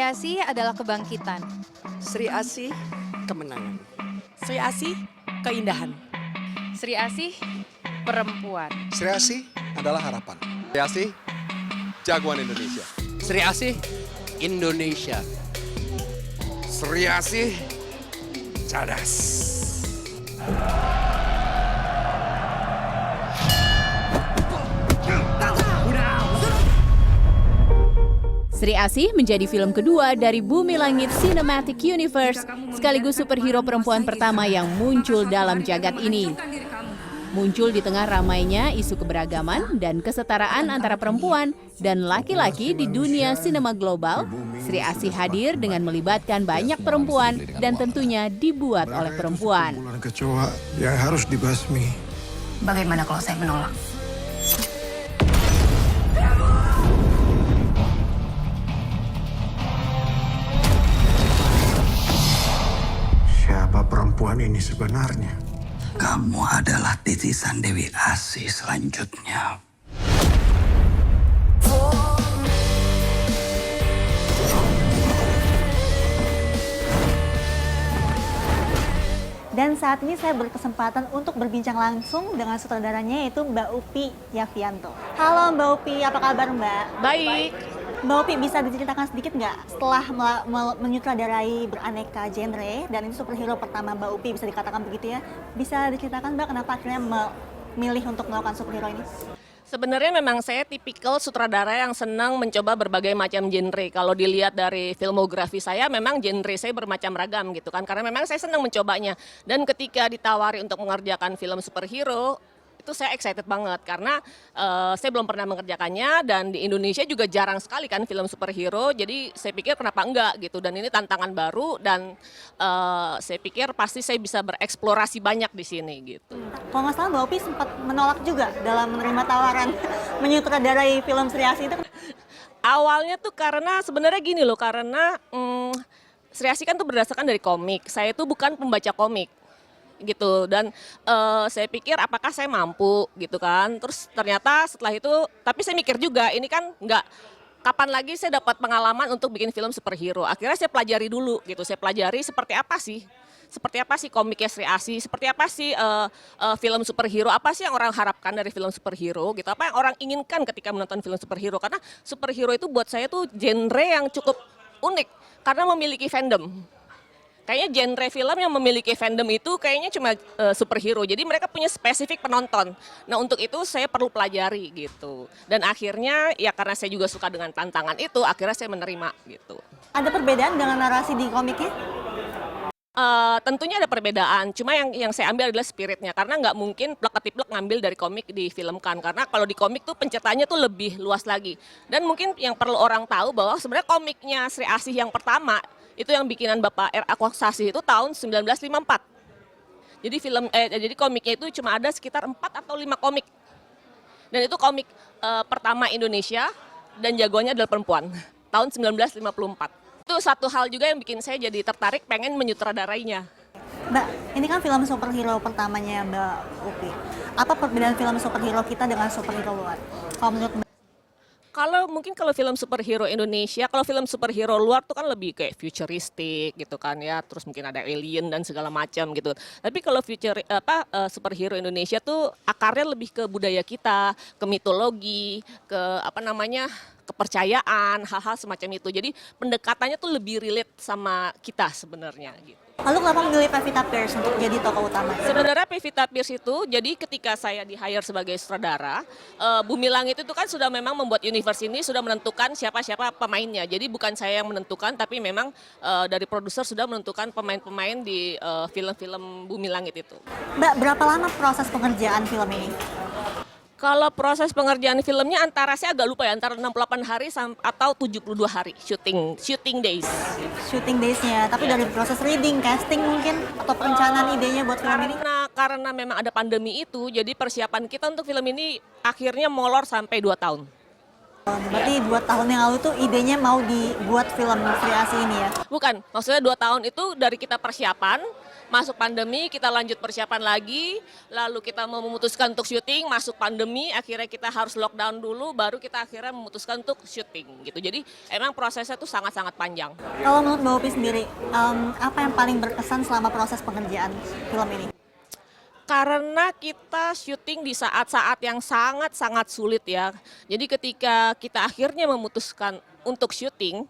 Asih adalah kebangkitan. Sri Asih, kemenangan. Sri Asih, keindahan. Sri Asih, perempuan. Sri Asih adalah harapan. Sri Asih, jagoan Indonesia. Sri Asih, Indonesia. Sri Asih, cadas. Sri Asih menjadi film kedua dari Bumi Langit Cinematic Universe, sekaligus superhero perempuan pertama yang muncul dalam jagat ini. Muncul di tengah ramainya isu keberagaman dan kesetaraan antara perempuan dan laki-laki di dunia sinema global, Sri Asih hadir dengan melibatkan banyak perempuan dan tentunya dibuat oleh perempuan. Bulan kecoa yang harus dibasmi. Bagaimana kalau saya menolak? Siapa perempuan ini sebenarnya? Kamu adalah titisan Dewi Asih selanjutnya. Dan saat ini saya berkesempatan untuk berbincang langsung dengan sutradaranya yaitu Mbak Upi Yavianto. Halo Mbak Upi, apa kabar Mbak? Baik. Mbak Upi bisa diceritakan sedikit nggak setelah menyutradarai beraneka genre dan ini superhero pertama Mbak Upi bisa dikatakan begitu ya. Bisa diceritakan Mbak kenapa akhirnya memilih untuk melakukan superhero ini? Sebenarnya memang saya tipikal sutradara yang senang mencoba berbagai macam genre. Kalau dilihat dari filmografi saya, memang genre saya bermacam ragam gitu kan. Karena memang saya senang mencobanya. Dan ketika ditawari untuk mengerjakan film superhero, itu saya excited banget karena saya belum pernah mengerjakannya dan di Indonesia juga jarang sekali kan film superhero, jadi saya pikir kenapa enggak gitu, dan ini tantangan baru dan saya pikir pasti saya bisa bereksplorasi banyak di sini gitu. Kalau nggak salah Mbak Upi sempat menolak juga dalam menerima tawaran menyutradarai film Sri Asih itu. Awalnya tuh karena sebenarnya gini loh, karena Sri Asih kan tuh berdasarkan dari komik, saya tuh bukan pembaca komik gitu, dan saya pikir apakah saya mampu gitu kan, terus ternyata setelah itu, tapi saya mikir juga ini kan nggak, kapan lagi saya dapat pengalaman untuk bikin film superhero. Akhirnya saya pelajari dulu gitu, saya pelajari seperti apa sih komiknya Sri Asih, seperti apa sih film superhero, apa sih yang orang harapkan dari film superhero gitu, apa yang orang inginkan ketika menonton film superhero, karena superhero itu buat saya tuh genre yang cukup unik karena memiliki fandom. Kayaknya genre film yang memiliki fandom itu kayaknya cuma superhero, jadi mereka punya spesifik penonton. Nah untuk itu saya perlu pelajari gitu. Dan akhirnya ya karena saya juga suka dengan tantangan itu, akhirnya saya menerima gitu. Ada perbedaan dengan narasi di komiknya? Tentunya ada perbedaan, cuma yang saya ambil adalah spiritnya, karena nggak mungkin plek-ketiplek ngambil dari komik difilmkan, karena kalau di komik tuh penceritanya tuh lebih luas lagi. Dan mungkin yang perlu orang tahu bahwa sebenarnya komiknya Sri Asih yang pertama, itu yang bikinan Bapak R.A. Koksasih itu tahun 1954. Jadi komiknya itu cuma ada sekitar 4 atau 5 komik. Dan itu komik pertama Indonesia dan jagoannya adalah perempuan, tahun 1954. Itu satu hal juga yang bikin saya jadi tertarik pengen menyutradarainya. Mbak, ini kan film superhero pertamanya Mbak Upi. Apa perbedaan film superhero kita dengan superhero luar? Kalau menurut Mbak? Kalau film superhero Indonesia, kalau film superhero luar tuh kan lebih kayak futuristik gitu kan ya, terus mungkin ada alien dan segala macam gitu. Tapi kalau superhero Indonesia tuh akarnya lebih ke budaya kita, ke mitologi, ke kepercayaan, hal-hal semacam itu. Jadi pendekatannya tuh lebih relate sama kita sebenarnya gitu. Lalu kenapa memilih Pevita Pierce untuk jadi tokoh utama? Sebenarnya Pevita Pierce itu, jadi ketika saya di-hire sebagai sutradara, Bumi Langit itu kan sudah memang membuat universe ini, sudah menentukan siapa-siapa pemainnya. Jadi bukan saya yang menentukan, tapi memang dari produser sudah menentukan pemain-pemain di film-film Bumi Langit itu. Mbak, berapa lama proses pengerjaan film ini? Kalau proses pengerjaan filmnya saya agak lupa ya, antara 68 hari atau 72 hari shooting days. Shooting days-nya, tapi dari proses reading, casting mungkin, atau perencanaan idenya buat film ini? Karena memang ada pandemi itu, jadi persiapan kita untuk film ini akhirnya molor sampai 2 tahun. Berarti 2 tahun yang lalu tuh idenya mau dibuat film Sri Asih ini ya? Bukan, maksudnya 2 tahun itu dari kita persiapan, Masuk pandemi, kita lanjut persiapan lagi, lalu kita mau memutuskan untuk syuting, masuk pandemi, akhirnya kita harus lockdown dulu, baru kita akhirnya memutuskan untuk syuting gitu. Jadi emang prosesnya tuh sangat-sangat panjang. Kalau menurut Mbak Upi sendiri, apa yang paling berkesan selama proses pengerjaan film ini? Karena kita syuting di saat-saat yang sangat-sangat sulit ya. Jadi ketika kita akhirnya memutuskan untuk syuting,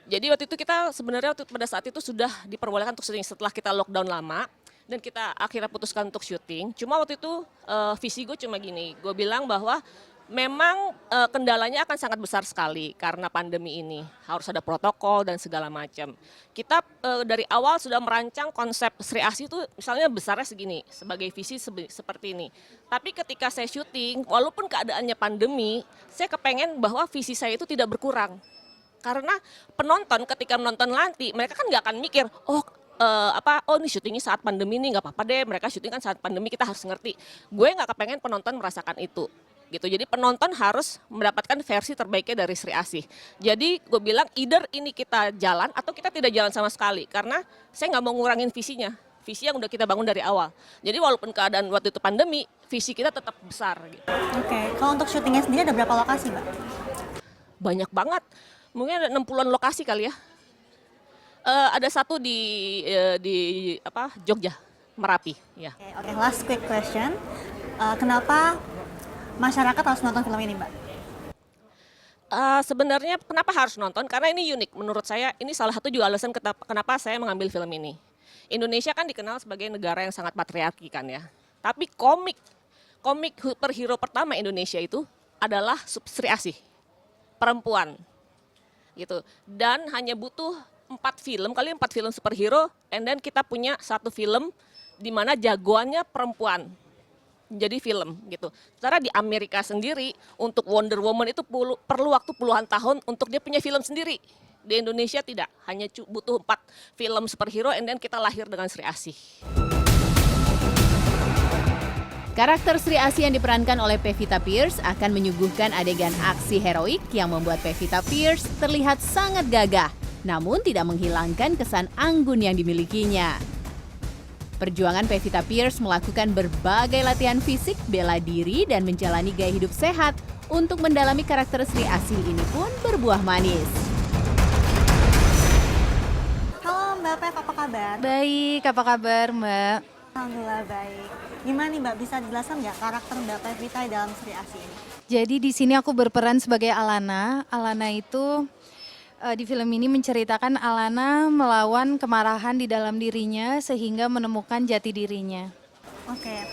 jadi waktu itu kita sebenarnya pada saat itu sudah diperbolehkan untuk syuting setelah kita lockdown lama. Dan kita akhirnya putuskan untuk syuting. Cuma waktu itu visi gue cuma gini, gue bilang bahwa memang kendalanya akan sangat besar sekali karena pandemi ini. Harus ada protokol dan segala macam. Kita dari awal sudah merancang konsep Sri Asih itu misalnya besarnya segini, sebagai visi seperti ini. Tapi ketika saya syuting, walaupun keadaannya pandemi, saya kepengen bahwa visi saya itu tidak berkurang. Karena penonton ketika menonton nanti, mereka kan nggak akan mikir, oh ini syutingnya saat pandemi nih, nggak apa-apa deh, mereka syuting kan saat pandemi, kita harus ngerti. Gue nggak kepengen penonton merasakan itu. Gitu. Jadi penonton harus mendapatkan versi terbaiknya dari Sri Asih. Jadi gue bilang either ini kita jalan atau kita tidak jalan sama sekali. Karena saya nggak mau ngurangin visinya. Visi yang udah kita bangun dari awal. Jadi walaupun keadaan waktu itu pandemi, visi kita tetap besar. Gitu. Oke, kalau untuk syutingnya sendiri ada berapa lokasi, Mbak? Banyak banget. Mungkin ada 60-an lokasi kali ya. Ada satu di Jogja, Merapi. Ya. Oke, last quick question. Kenapa masyarakat harus nonton film ini, Mbak? Sebenarnya kenapa harus nonton? Karena ini unik. Menurut saya ini salah satu juga alasan kenapa saya mengambil film ini. Indonesia kan dikenal sebagai negara yang sangat patriarki kan ya. Tapi komik superhero pertama Indonesia itu adalah Sri Asih, perempuan. Gitu. Dan hanya butuh 4 film superhero, and then kita punya satu film di mana jagoannya perempuan. Jadi film gitu. Secara di Amerika sendiri untuk Wonder Woman itu perlu waktu puluhan tahun untuk dia punya film sendiri. Di Indonesia tidak, hanya butuh 4 film superhero, and then kita lahir dengan Sri Asih. Karakter Sri Asih yang diperankan oleh Pevita Pierce akan menyuguhkan adegan aksi heroik yang membuat Pevita Pierce terlihat sangat gagah, namun tidak menghilangkan kesan anggun yang dimilikinya. Perjuangan Pevita Pierce melakukan berbagai latihan fisik, bela diri, dan menjalani gaya hidup sehat untuk mendalami karakter Sri Asih ini pun berbuah manis. Halo Mbak Pev, apa kabar? Baik, apa kabar Mbak? Alhamdulillah baik. Gimana nih Mbak, bisa dijelaskan nggak karakter Mbak Pevita dalam Sri Asih ini? Jadi di sini aku berperan sebagai Alana. Alana itu di film ini menceritakan Alana melawan kemarahan di dalam dirinya sehingga menemukan jati dirinya. Oke,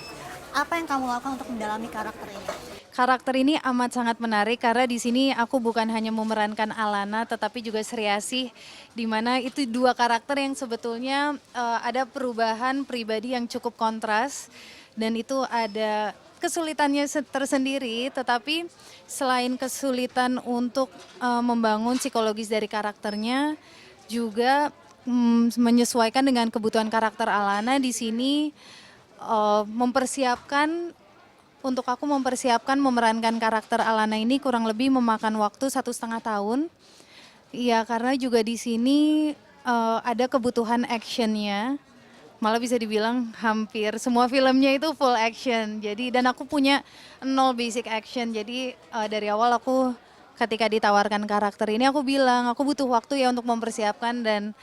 apa yang kamu lakukan untuk mendalami karakter ini? Karakter ini amat sangat menarik karena di sini aku bukan hanya memerankan Alana tetapi juga Sri Asih, di mana itu dua karakter yang sebetulnya ada perubahan pribadi yang cukup kontras dan itu ada kesulitannya tersendiri, tetapi selain kesulitan untuk membangun psikologis dari karakternya, juga menyesuaikan dengan kebutuhan karakter Alana di sini mempersiapkan memerankan karakter Alana ini kurang lebih memakan waktu 1,5 tahun. Iya, karena juga di sini ada kebutuhan actionnya. Malah bisa dibilang hampir semua filmnya itu full action. Jadi dan aku punya 0 basic action. Jadi dari awal aku ketika ditawarkan karakter ini aku bilang aku butuh waktu ya untuk mempersiapkan dan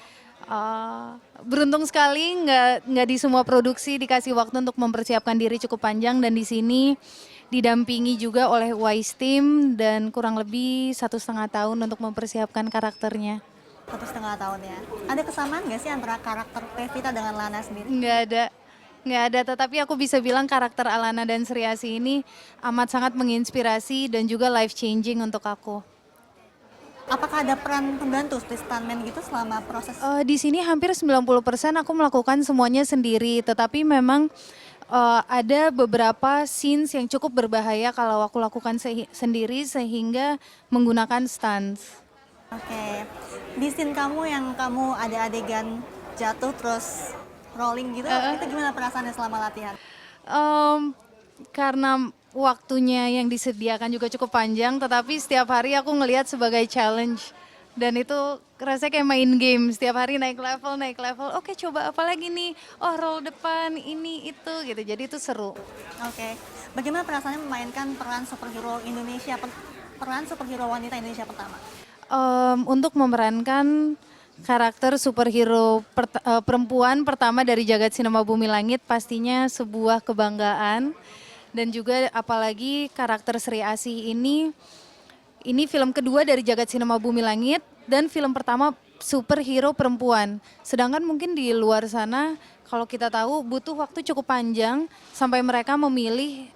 beruntung sekali nggak di semua produksi dikasih waktu untuk mempersiapkan diri cukup panjang dan di sini didampingi juga oleh Wise Team dan kurang lebih 1,5 tahun untuk mempersiapkan karakternya. 1,5 tahun ya. Ada kesamaan nggak sih antara karakter Pevita dengan Lana sendiri? Nggak ada. Tetapi aku bisa bilang karakter Alana dan Sri Asih ini amat sangat menginspirasi dan juga life changing untuk aku. Apakah ada peran pembantu, stuntman gitu selama proses? Di sini hampir 90% aku melakukan semuanya sendiri, tetapi memang ada beberapa scenes yang cukup berbahaya kalau aku lakukan sendiri sehingga menggunakan stunts. Oke, di scene kamu yang kamu ada adegan jatuh terus rolling gitu, itu gimana perasaannya selama latihan? Karena waktunya yang disediakan juga cukup panjang, tetapi setiap hari aku ngelihat sebagai challenge Dan itu rasanya kayak main game, setiap hari naik level. Oke, coba apa lagi nih? Oh, role depan, ini, itu gitu. Jadi itu seru. Oke. Bagaimana perasaannya memainkan peran superhero wanita Indonesia pertama? Untuk memerankan karakter superhero perempuan pertama dari jagat sinema Bumi Langit pastinya sebuah kebanggaan. Dan juga apalagi karakter Sri Asih ini film kedua dari jagat sinema Bumi Langit dan film pertama superhero perempuan. Sedangkan mungkin di luar sana kalau kita tahu butuh waktu cukup panjang sampai mereka memilih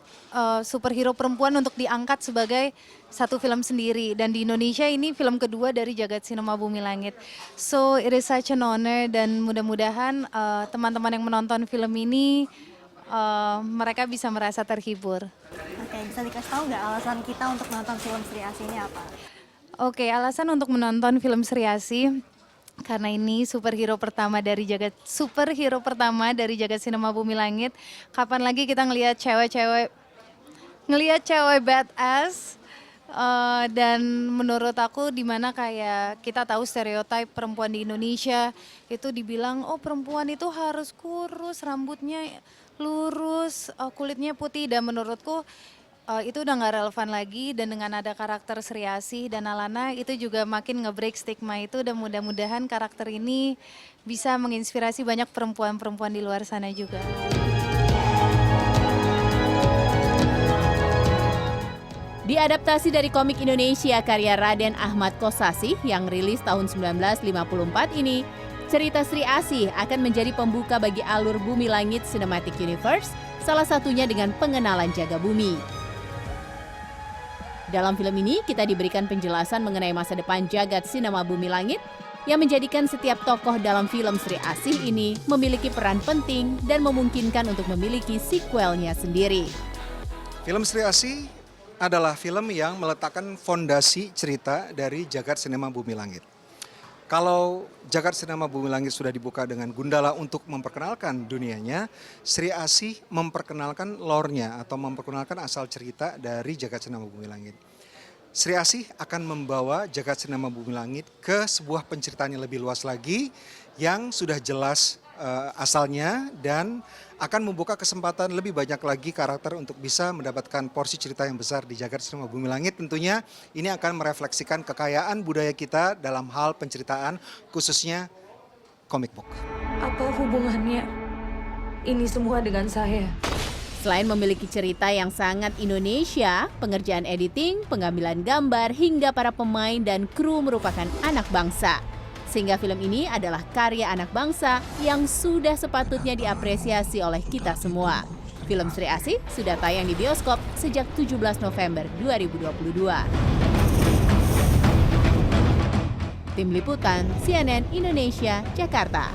superhero perempuan untuk diangkat sebagai satu film sendiri. Dan di Indonesia ini film kedua dari jagat sinema Bumi Langit. So it is such an honor dan mudah-mudahan teman-teman yang menonton film ini mereka bisa merasa terhibur. Oke, bisa dikasih tahu nggak alasan kita untuk menonton film Sri Asih ini apa? Oke, alasan untuk menonton film Sri Asih karena ini superhero pertama dari jagat sinema Bumi Langit. Kapan lagi kita ngelihat cewek badass? Dan menurut aku dimana kayak kita tahu stereotip perempuan di Indonesia itu dibilang oh perempuan itu harus kurus, rambutnya lurus, kulitnya putih, dan menurutku itu udah nggak relevan lagi. Dan dengan ada karakter Sri Asih dan Alana itu juga makin nge-break stigma itu, dan mudah-mudahan karakter ini bisa menginspirasi banyak perempuan-perempuan di luar sana juga. Diadaptasi dari komik Indonesia karya Raden Ahmad Kosasih yang rilis tahun 1954 ini, cerita Sri Asih akan menjadi pembuka bagi alur Bumi Langit Cinematic Universe, salah satunya dengan pengenalan Jaga Bumi. Dalam film ini, kita diberikan penjelasan mengenai masa depan jagat sinema Bumi Langit yang menjadikan setiap tokoh dalam film Sri Asih ini memiliki peran penting dan memungkinkan untuk memiliki sequelnya sendiri. Film Sri Asih adalah film yang meletakkan fondasi cerita dari jagat sinema Bumi Langit. Kalau jagat sinema Bumi Langit sudah dibuka dengan Gundala untuk memperkenalkan dunianya, Sri Asih memperkenalkan lore-nya atau memperkenalkan asal cerita dari jagat sinema Bumi Langit. Sri Asih akan membawa jagat sinema Bumi Langit ke sebuah penceritaan yang lebih luas lagi yang sudah jelas asalnya dan akan membuka kesempatan lebih banyak lagi karakter untuk bisa mendapatkan porsi cerita yang besar di jagat sinema Bumi Langit. Tentunya ini akan merefleksikan kekayaan budaya kita dalam hal penceritaan, khususnya comic book. Apa hubungannya ini semua dengan saya? Selain memiliki cerita yang sangat Indonesia, pengerjaan editing, pengambilan gambar, hingga para pemain dan kru merupakan anak bangsa. Sehingga film ini adalah karya anak bangsa yang sudah sepatutnya diapresiasi oleh kita semua. Film Sri Asih sudah tayang di bioskop sejak 17 November 2022. Tim Liputan CNN Indonesia, Jakarta.